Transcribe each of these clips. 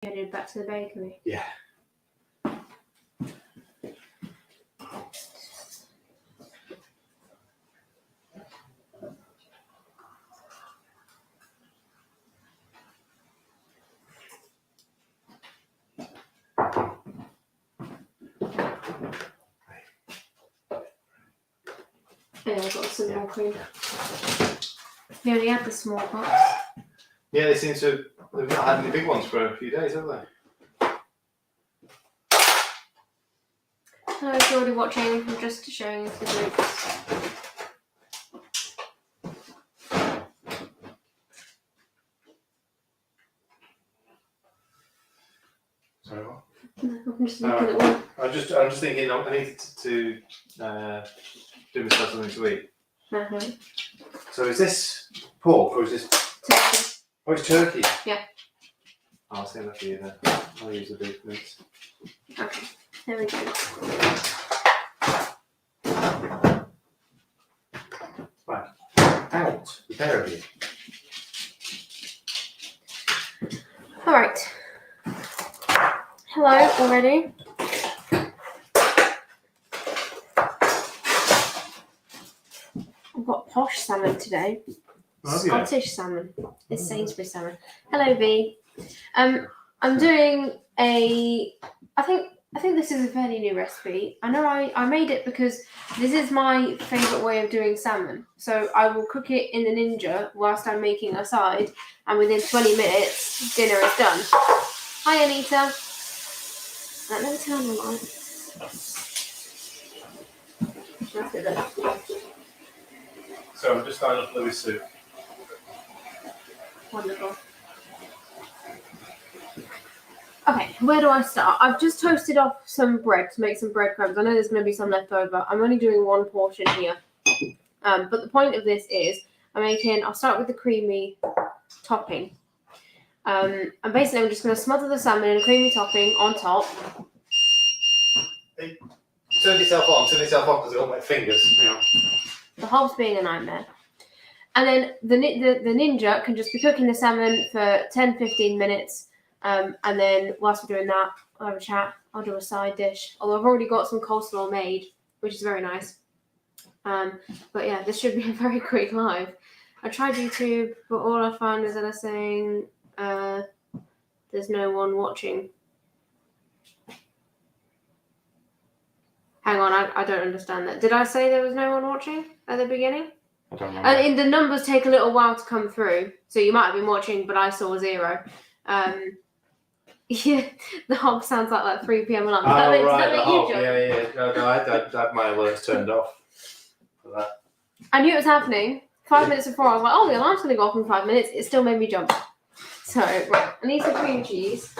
headed back to the bakery. Yeah. Yeah, I've got some more cream. We only had the small box. Yeah, they seem to. They've not had any big ones for a few days, have they? No, if you're already watching, I'm just showing you the groups. Sorry, what? No, I'm just looking at one. I'm just thinking. I need to do myself something to eat. Uh-huh. So is this pork or is this? Turkey. Oh, it's turkey. Yeah. I'll save that for you then. I'll use the beef mince. Okay, there we go. Right. Out. The pair of you. Alright. Hello, already? I've got posh salmon today. Scottish salmon. It's Sainsbury's salmon. Hello, V. I'm doing I think this is a fairly new recipe. I know I made it because this is my favourite way of doing salmon. So I will cook it in the Ninja whilst I'm making a side, and within 20 minutes, dinner is done. Hi, Anita. Let me turn the lights. That's it then. So I'm just starting off Louis soup. Wonderful. Okay, where do I start? I've just toasted off some bread to make some breadcrumbs. I know there's going to be some left over. I'm only doing one portion here. But the point of this is I'll start with the creamy topping. And basically I'm just going to smother the salmon in a creamy topping on top. Hey, turn yourself off because I got my fingers. The hob's being a nightmare. And then the Ninja can just be cooking the salmon for 10-15 minutes. And then whilst we're doing that, I'll have a chat. I'll do a side dish. Although I've already got some coleslaw made, which is very nice. But yeah, this should be a very quick live. I tried YouTube, but all I found is that I'm saying there's no one watching. Hang on, I don't understand that. Did I say there was no one watching at the beginning? I don't remember. And the numbers take a little while to come through, so you might have been watching, but I saw 0. Yeah, the hob sounds like that 3 p.m. alarm. Oh, right, the hob. Yeah. No, I had my alerts turned off for that. I knew it was happening. 5 minutes before, I was like, oh, the alarm's going to go off in 5 minutes. It still made me jump. So, right, I need some cream cheese.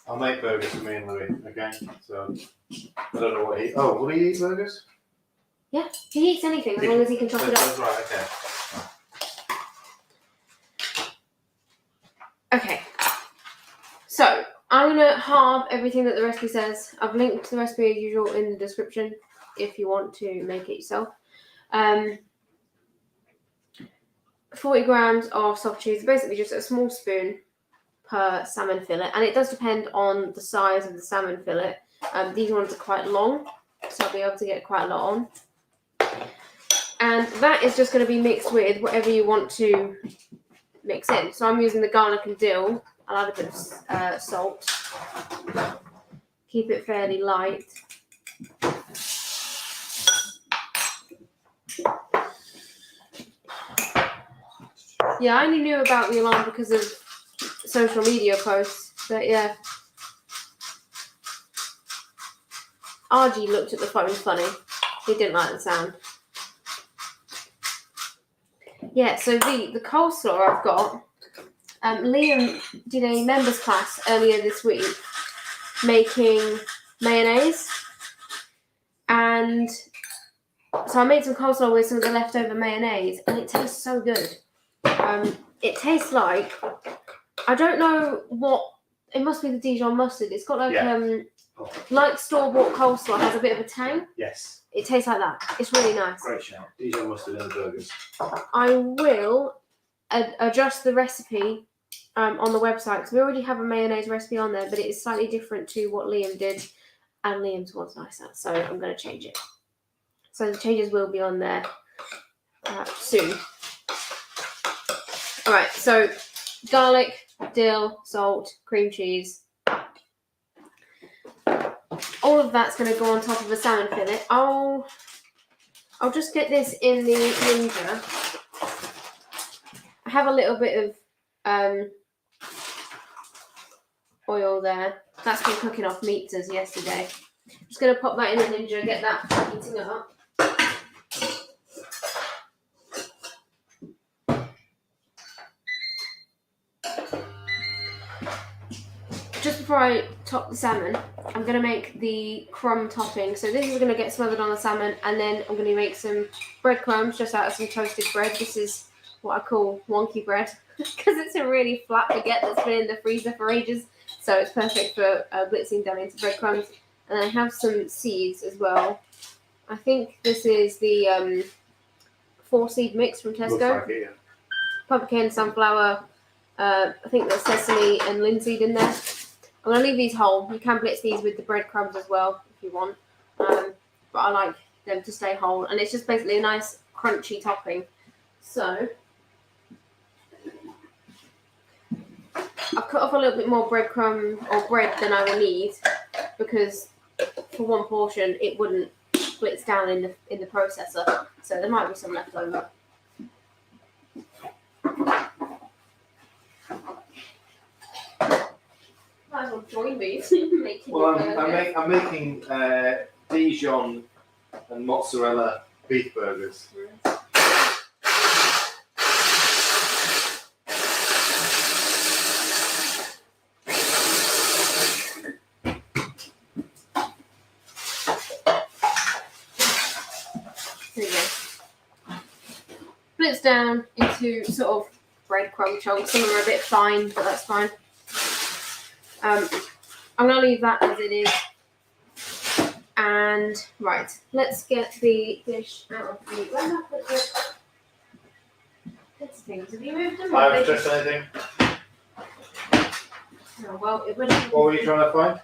I'll make burgers for me and Louis, okay? So, I don't know what he... Oh, will he eat burgers? Yeah, he eats anything as long as he can chop it up. That's right, okay. Okay. So, I'm going to halve everything that the recipe says. I've linked the recipe as usual in the description if you want to make it yourself. 40 grams of soft cheese, basically just a small spoon per salmon fillet. And it does depend on the size of the salmon fillet. These ones are quite long, so I'll be able to get quite a lot on. And that is just going to be mixed with whatever you want to mix in. So I'm using the garlic and dill. I'll add a bit of salt. Keep it fairly light. Yeah, I only knew about the alarm because of social media posts. But yeah. RG looked at the phone funny. He didn't like the sound. Yeah, so the coleslaw I've got, Liam did a members class earlier this week making mayonnaise, and so I made some coleslaw with some of the leftover mayonnaise, and it tastes so good. It tastes like, I don't know what, it must be the Dijon mustard. It's got like Oh. Like store-bought coleslaw has a bit of a tang. Yes. It tastes like that. It's really nice. Great shout. Dijon mustard in the burgers. I will adjust the recipe on the website because we already have a mayonnaise recipe on there, but it is slightly different to what Liam did, and Liam's was nicer, so I'm going to change it. So the changes will be on there soon. All right, so garlic, dill, salt, cream cheese. All of that's going to go on top of a salmon fillet. I'll just get this in the Ninja. I have a little bit of oil there. That's been cooking off meats as yesterday. I'm just going to pop that in the Ninja, get that heating up. Just before I top the salmon, I'm going to make the crumb topping. So this is going to get smothered on the salmon, and then I'm going to make some breadcrumbs just out of some toasted bread. This is what I call wonky bread because it's a really flat baguette that's been in the freezer for ages. So it's perfect for blitzing them into breadcrumbs. And I have some seeds as well. I think this is the 4-seed mix from Tesco. Looks like it, yeah. Pumpkin, sunflower, I think there's sesame and linseed in there. I'm going to leave these whole. You can blitz these with the breadcrumbs as well if you want. But I like them to stay whole. And it's just basically a nice crunchy topping. So I've cut off a little bit more breadcrumb or bread than I will need because for one portion it wouldn't blitz down in the processor. So there might be some left over. Might as well join me making. Well, I'm making Dijon and mozzarella beef burgers. There you go. Blitz down into sort of breadcrumb chunks. Some of them are a bit fine, but that's fine. I'm going to leave that as it is. And, right, let's get the dish out of the... Where have I put the things? Have you moved them? I haven't touched anything. Oh, well, it would What were you trying to find?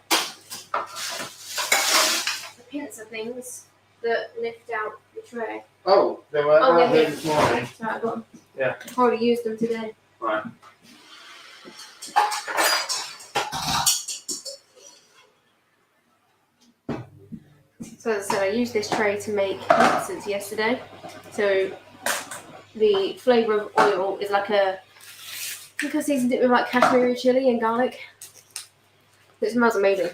the pincer things that lift out the tray. Oh, they were Oh, out they're here this morning. So I got them. Yeah. I've already used them today. Right. So as I said, I used this tray to make pizzas yesterday. So the flavour of oil is like I think I seasoned it with like Kashmiri chili and garlic. It smells amazing.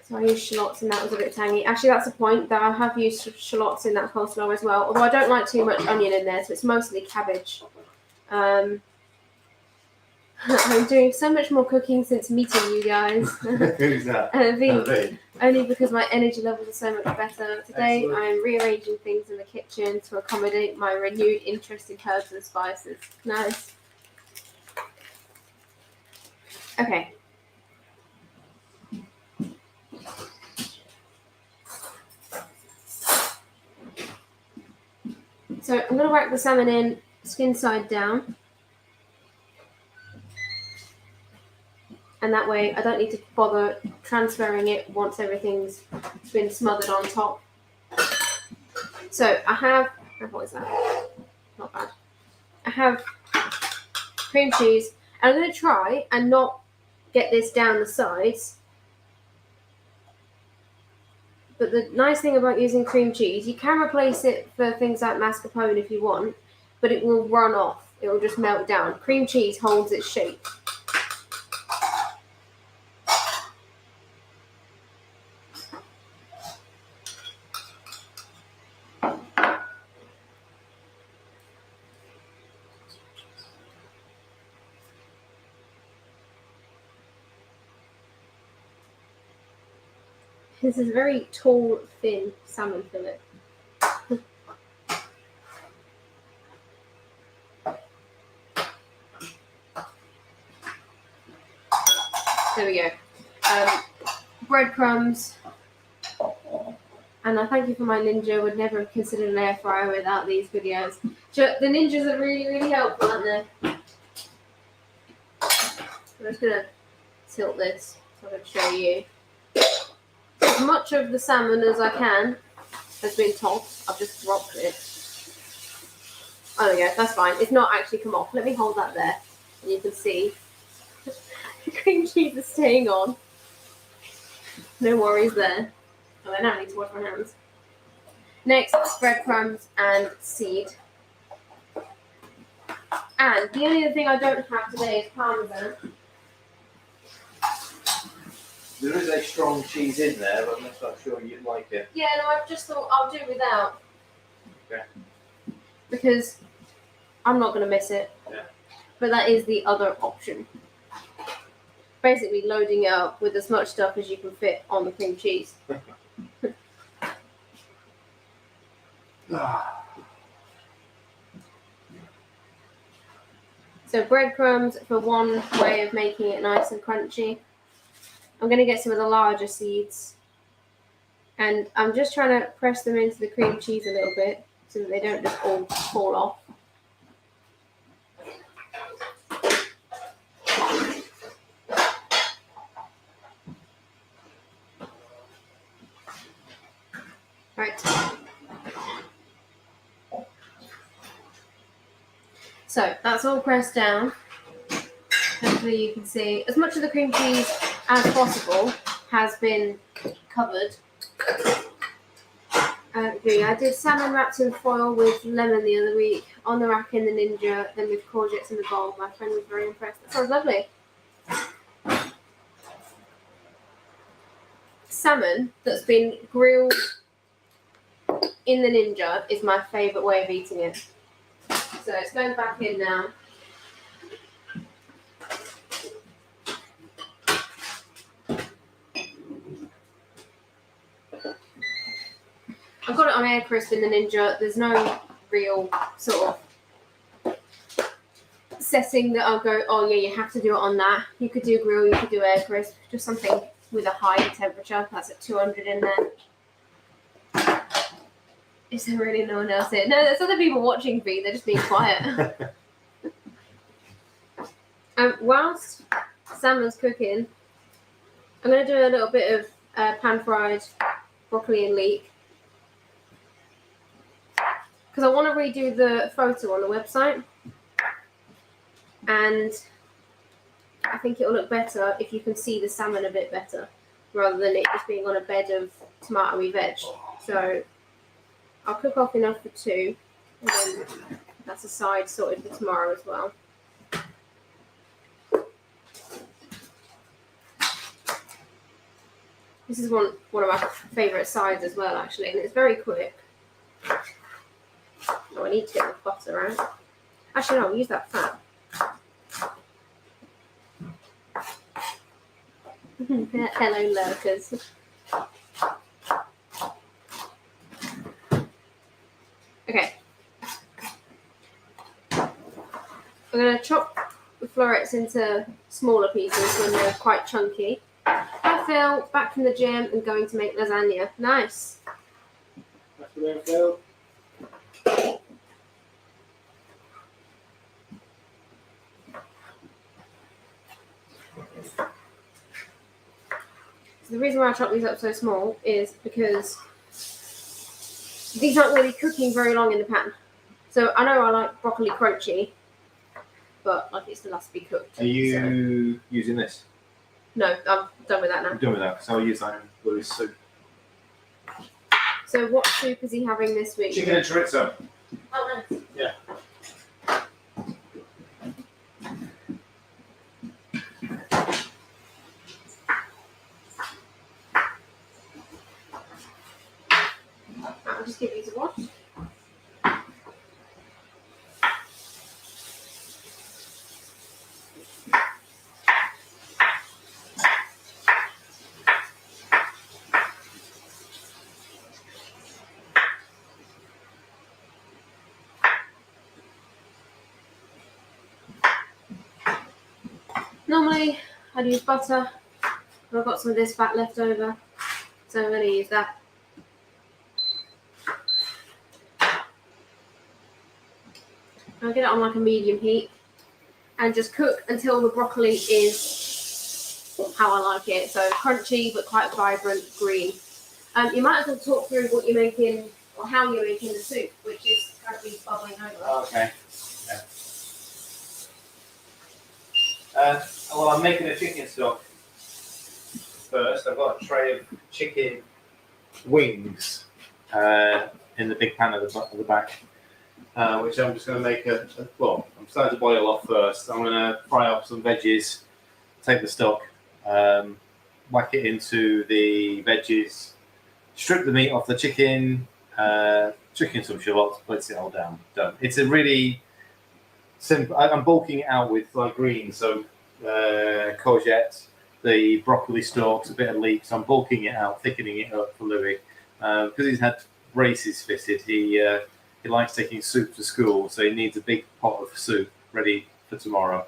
So I used shallots and that was a bit tangy. Actually, that's the point that I have used shallots in that coleslaw as well. Although I don't like too much onion in there, so it's mostly cabbage. I'm doing so much more cooking since meeting you guys. Who's that? Only because my energy levels are so much better. Today Excellent. I'm rearranging things in the kitchen to accommodate my renewed interest in herbs and spices. Nice. Okay. So I'm going to whack the salmon in skin side down. And that way I don't need to bother transferring it once everything's been smothered on top. So I have, what is that? Not bad. I have cream cheese. And I'm going to try and not get this down the sides. But the nice thing about using cream cheese, you can replace it for things like mascarpone if you want, but it will run off. It will just melt down. Cream cheese holds its shape. This is a very tall, thin salmon fillet. breadcrumbs, and I thank you for my Ninja. Would never have considered an air fryer without these videos. The Ninjas are really, really helpful, aren't they? I'm just gonna tilt this so I can show you. As much of the salmon as I can has been topped. I've just dropped it. Oh, there we go. That's fine. It's not actually come off. Let me hold that there, and you can see the cream cheese is staying on. No worries there. Oh, I now need to wash my hands. Next, breadcrumbs and seed. And the only other thing I don't have today is parmesan. There is a strong cheese in there, but I'm not sure you'd like it. Yeah, no, I just thought I'll do without. Okay. Because I'm not going to miss it. Yeah. But that is the other option. Basically loading it up with as much stuff as you can fit on the cream cheese. So breadcrumbs for one way of making it nice and crunchy. I'm going to get some of the larger seeds. And I'm just trying to press them into the cream cheese a little bit so that they don't just all fall off. Right. So that's all pressed down. Hopefully you can see as much of the cream cheese as possible has been covered. I did salmon wrapped in foil with lemon the other week on the rack in the Ninja, then with courgettes in the bowl. My friend was very impressed. That sounds lovely. Salmon that's been grilled in the Ninja is my favourite way of eating it. So it's going back in now. I've got it on air crisp in the Ninja. There's no real sort of setting that I'll go, oh yeah, you have to do it on that. You could do grill, you could do air crisp, just something with a high temperature. That's at 200 in there. Is there really no one else here? No, there's other people watching me. They're just being quiet. Whilst salmon's cooking, I'm going to do a little bit of pan-fried broccoli and leek. Because I want to redo the photo on the website. And I think it'll look better if you can see the salmon a bit better, rather than it just being on a bed of tomatoey veg. So I'll cook off enough for 2, and then that's a side sorted for tomorrow as well. This is one of my favourite sides as well, actually, and it's very quick. Oh, I need to get the butter out. Actually, no, I'll use that fat. Hello, lurkers. Okay. I'm going to chop the florets into smaller pieces when they're quite chunky. Hi Phil, back from the gym and going to make lasagna. Nice. Afternoon, Phil. So the reason why I chop these up so small is because these aren't really cooking very long in the pan. So I know I like broccoli crunchy, but like it still has to be cooked. Are you using this? No, I'm done with that now. I'm done with that, so I'll use that in Louis' soup. So what soup is he having this week? Chicken and chorizo. Oh, nice. Yeah. I'll just give these a wash. Normally, I'd use butter, I've got some of this fat left over, so I'm going to use that. I'll get it on like a medium heat and just cook until the broccoli is how I like it. So crunchy but quite vibrant green. You might as well talk through what you're making or how you're making the soup, which is currently bubbling over. Okay. Yeah. Well, I'm making a chicken stock first. I've got a tray of chicken wings in the big pan at the back, which I'm just going to make well, I'm starting to boil off first. I'm going to fry up some veggies, take the stock, whack it into the veggies, strip the meat off the chicken, chicken some shallots, place it all down. Done. It's a really simple. I'm bulking it out with like greens, so courgette, the broccoli stalks, a bit of leeks. I'm bulking it out, thickening it up for Louis because he's had braces fitted. He likes taking soup to school, so he needs a big pot of soup ready for tomorrow.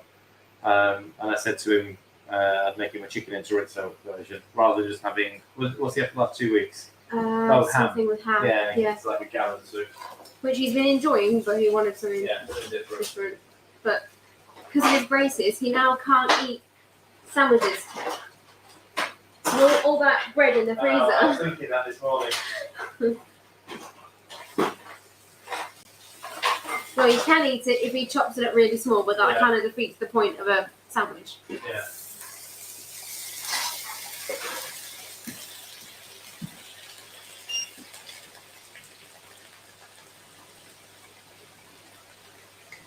And I said to him, I'd make him a chicken and chorizo version rather than just having what's he had for the last 2 weeks. Something with ham. Yeah, it's like a gallon soup. Which he's been enjoying, but he wanted something different. But because of his braces, he now can't eat sandwiches. All that bread in the freezer. I was thinking that this morning. Well, he can eat it if he chops it up really small, but that kind of defeats the point of a sandwich. Yeah.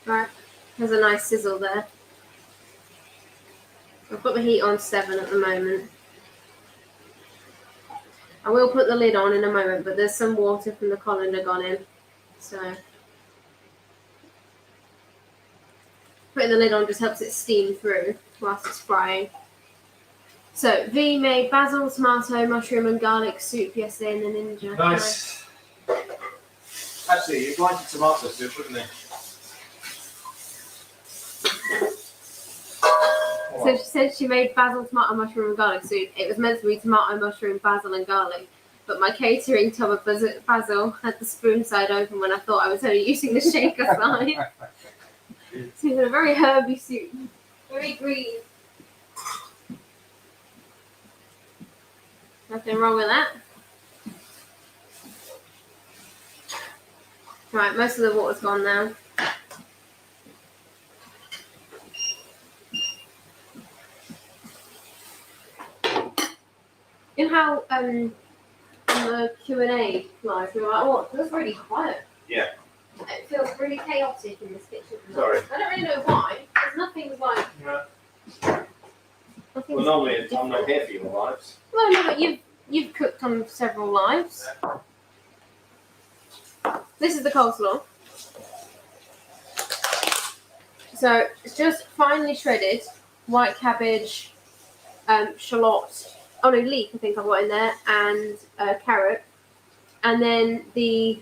Right, there's a nice sizzle there. I've got the heat on 7 at the moment. I will put the lid on in a moment, but there's some water from the colander gone in. So putting the lid on just helps it steam through whilst it's frying. So V made basil, tomato, mushroom and garlic soup yesterday in the Ninja. Nice. Actually, you'd like a tomato soup, wouldn't you? So she said she made basil, tomato, mushroom and garlic soup. It was meant to be tomato, mushroom, basil and garlic. But my catering tub of basil had the spoon side open when I thought I was only using the shaker side. So it's a very herby soup. Very green. Nothing wrong with that. Right, most of the water's gone now. You know how on the Q&A live we were like, oh, it feels really quiet. Yeah. It feels really chaotic in this kitchen. Sorry. I don't really know why. There's nothing's like. Yeah. Nothing's Well, normally I'm not here for your lives. Well, no, but you've cooked on several lives. This is the coleslaw. So it's just finely shredded white cabbage, shallot. Oh no, leek I think I've got in there, and carrot, and then the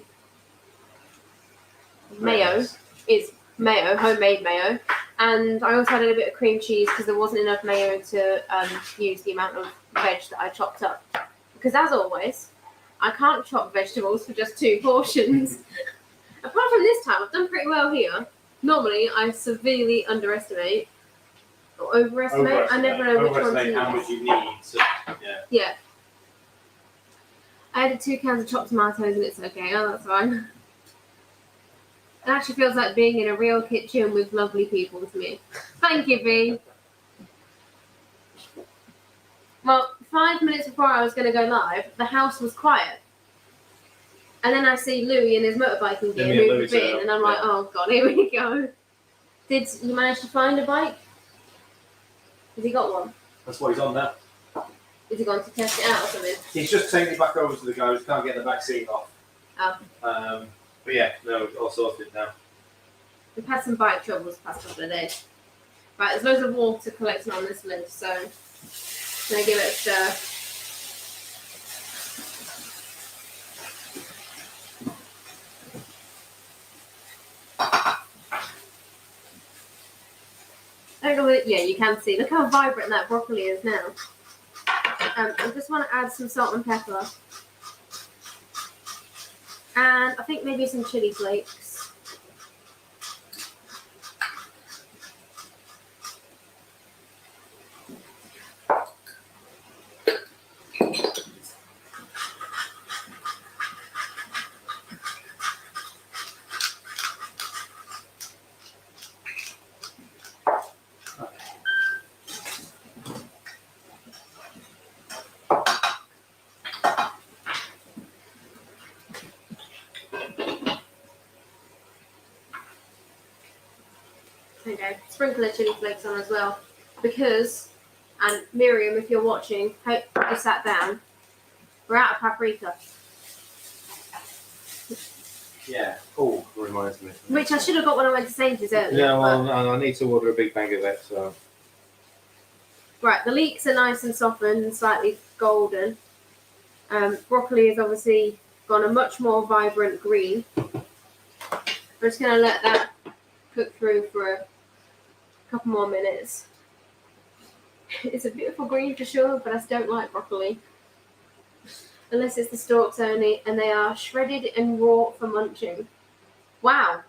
mayo is mayo, homemade mayo, and I also added a bit of cream cheese because there wasn't enough mayo to use the amount of veg that I chopped up. Because as always, I can't chop vegetables for just 2 portions. Apart from this time, I've done pretty well here. Normally, I severely underestimate or overestimate. I never know which one to use. How much you need. So, yeah. I added 2 cans of chopped tomatoes and it's okay. Oh, that's fine. It actually feels like being in a real kitchen with lovely people to me. Thank you, V. Well, 5 minutes before I was going to go live, the house was quiet. And then I see Louis in his motorbiking gear moving in, and I'm like, oh god, here we go. Did you manage to find a bike? Has he got one? that's what he's on now. Is he going to test it out or something? He's just taking it back over to the guy who can't get the back seat off. Oh. But yeah, no, all sorted now. We've had some bike troubles the past couple of days. Right, there's loads of water collecting on this lid, so I'm going to give it a stir. Yeah, you can see. Look how vibrant that broccoli is now. I just want to add some salt and pepper. And I think maybe some chili flakes. There you go. Sprinkle the chili flakes on as well. Because, and Miriam, if you're watching, hope you sat down. We're out of paprika. Yeah. Oh, reminds me. Which I should have got when I went to Sainsbury's earlier. Yeah, well, I need to order a big bag of that, so. Right, the leeks are nice and softened and slightly golden. Broccoli has obviously gone a much more vibrant green. I'm just going to let that cook through for a couple more minutes. It's a beautiful green for sure, but I just don't like broccoli. Unless it's the stalks only, and they are shredded and raw for munching. Wow.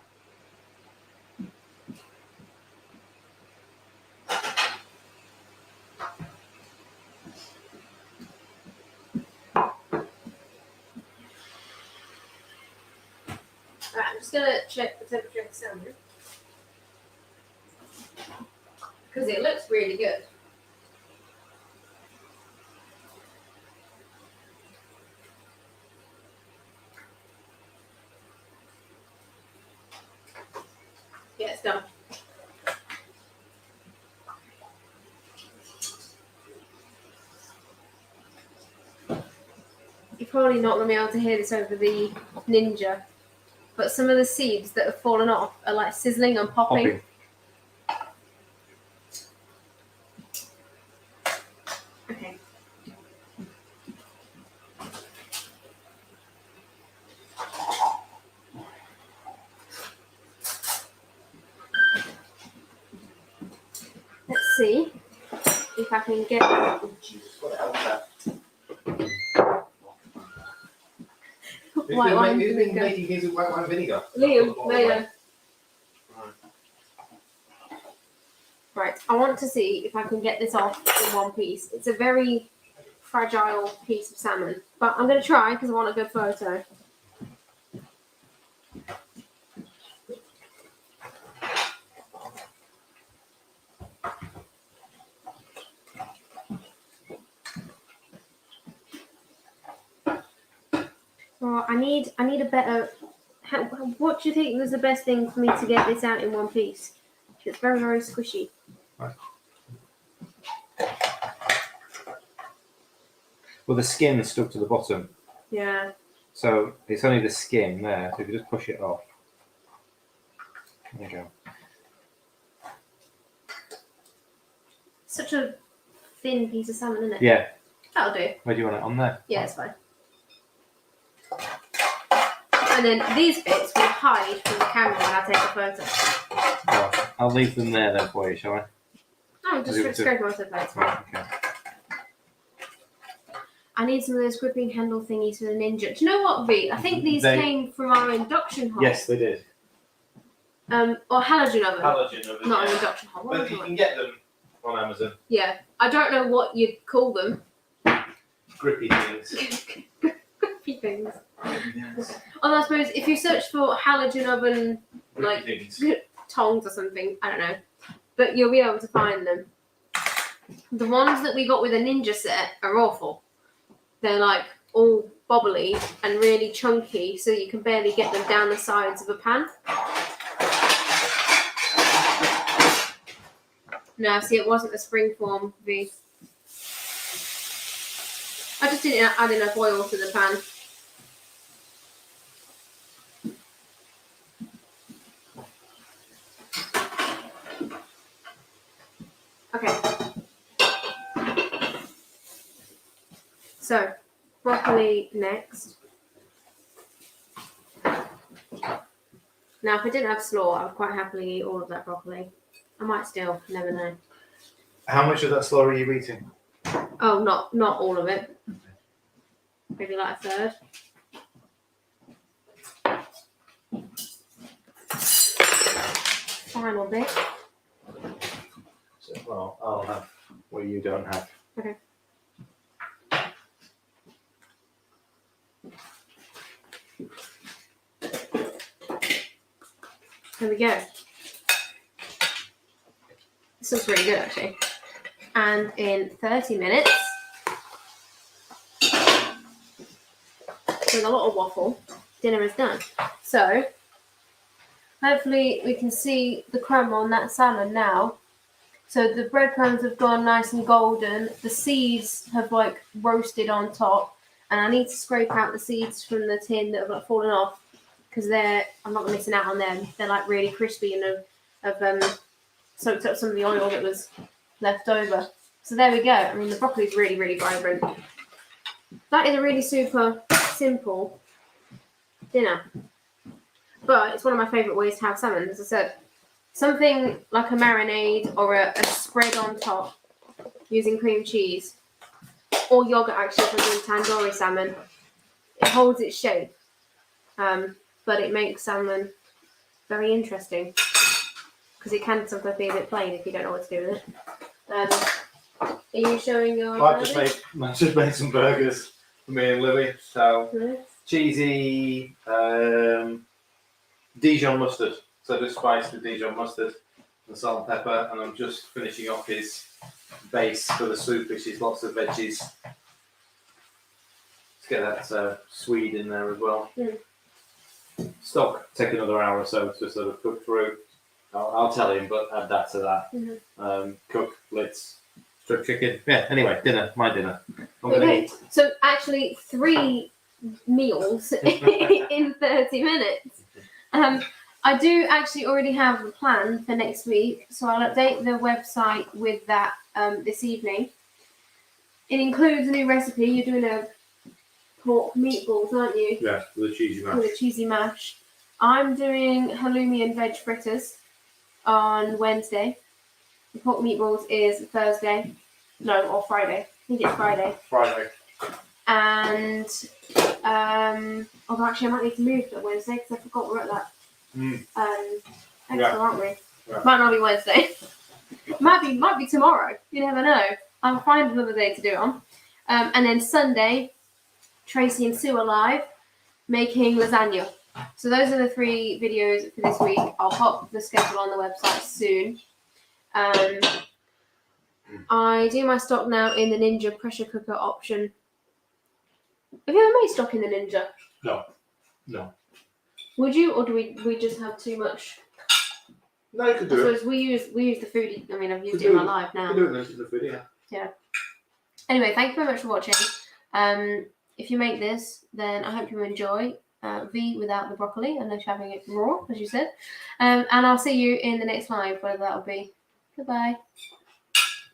Alright, I'm just going to check the temperature of the salmon. Because it looks really good. Yeah, it's done. You're probably not going to be able to hear this over the Ninja, but some of the seeds that have fallen off are like sizzling and popping. Okay. Let's see if I can get. Oh, Jesus, what else that? White wine Who's been vinegar. making his white wine vinegar? Liam, later. Right, I want to see if I can get this off in one piece. It's a very fragile piece of salmon, but I'm going to try because I want a good photo. Well, I need a better. What do you think was the best thing for me to get this out in one piece? It's very, very squishy. Right. Well, the skin is stuck to the bottom, Yeah. so it's only the skin there. So if you just push it off, there you go. Such a thin piece of salmon, isn't it? Yeah. That'll do. Where do you want it? On there? Yeah, it's fine. And then these bits will hide from the camera when I take a photo. Well, I'll leave them there then for you, shall I? No, just scrape most of that. Right, okay. I need some of those gripping handle thingies for the Ninja. Do you know what, V? I think these came from our induction hob. Yes, they did. Or halogen oven. Halogen oven. Not an induction hob. What But am I you talking can get them on Amazon. Yeah. I don't know what you'd call them. Grippy things. Grippy things. Yes. Although I suppose if you search for halogen oven, like things. tongs or something, I don't know. But you'll be able to find them. The ones that we got with a Ninja set are awful. They're like all bobbly and really chunky, so you can barely get them down the sides of a pan. No, see, it wasn't a springform V. I just didn't add enough oil to the pan. Okay. So, broccoli next. Now, if I didn't have slaw, I would quite happily eat all of that broccoli. I might still, never know. How much of that slaw are you eating? Oh, not all of it. Maybe like a third. Final bit. So, well, I'll have what you don't have. Okay. There we go. This looks really good, actually. And in 30 minutes, with a lot of waffle, dinner is done. So, hopefully we can see the crumb on that salmon now. So the breadcrumbs have gone nice and golden. The seeds have like roasted on top. And I need to scrape out the seeds from the tin that have like fallen off because I'm not missing out on them. They're like really crispy and have soaked up some of the oil that was left over. So there we go. I mean, the broccoli's really, really vibrant. That is a really super simple dinner. But it's one of my favourite ways to have salmon, as I said. Something like a marinade or a spread on top using cream cheese or yogurt, actually, for doing tandoori salmon. It holds its shape, but it makes salmon very interesting because it can sometimes be a bit plain if you don't know what to do with it. Are you showing your? I've just made some burgers for me and Lily. So cheesy Dijon mustard. So just spiced with Dijon mustard and salt and pepper, and I'm just finishing off his base for the soup, which is lots of veggies. Let's get that swede in there as well. Stock take another hour or so to sort of cook through. I'll tell him, but add that to that. Cook, blitz, strip chicken. Yeah, anyway, dinner, my dinner. I'm going to eat. So actually 3 meals in 30 minutes. I do actually already have a plan for next week, so I'll update the website with that this evening. It includes a new recipe. You're doing a pork meatballs, aren't you? Yeah, with a cheesy mash. With a cheesy mash. I'm doing halloumi and veg fritters on Wednesday. The pork meatballs is Thursday. No, or Friday. I think it's Friday. Friday. And, although actually I might need to move to Wednesday because I forgot we're at that. Extra, aren't we? Yeah. Might not be Wednesday. might be tomorrow. You never know. I'll find another day to do it on. And then Sunday, Tracy and Sue are live making lasagna. So those are the 3 videos for this week. I'll pop the schedule on the website soon. I do my stock now in the Ninja pressure cooker option. Have you ever made stock in the Ninja? No. Would you, or do we just have too much? No, you could do it. We use the food. I mean, I've used it in my life now. You do it in the video. Yeah. Anyway, thank you very much for watching. If you make this, then I hope you enjoy V without the broccoli, unless you're having it raw, as you said. And I'll see you in the next live, whether that'll be. Goodbye.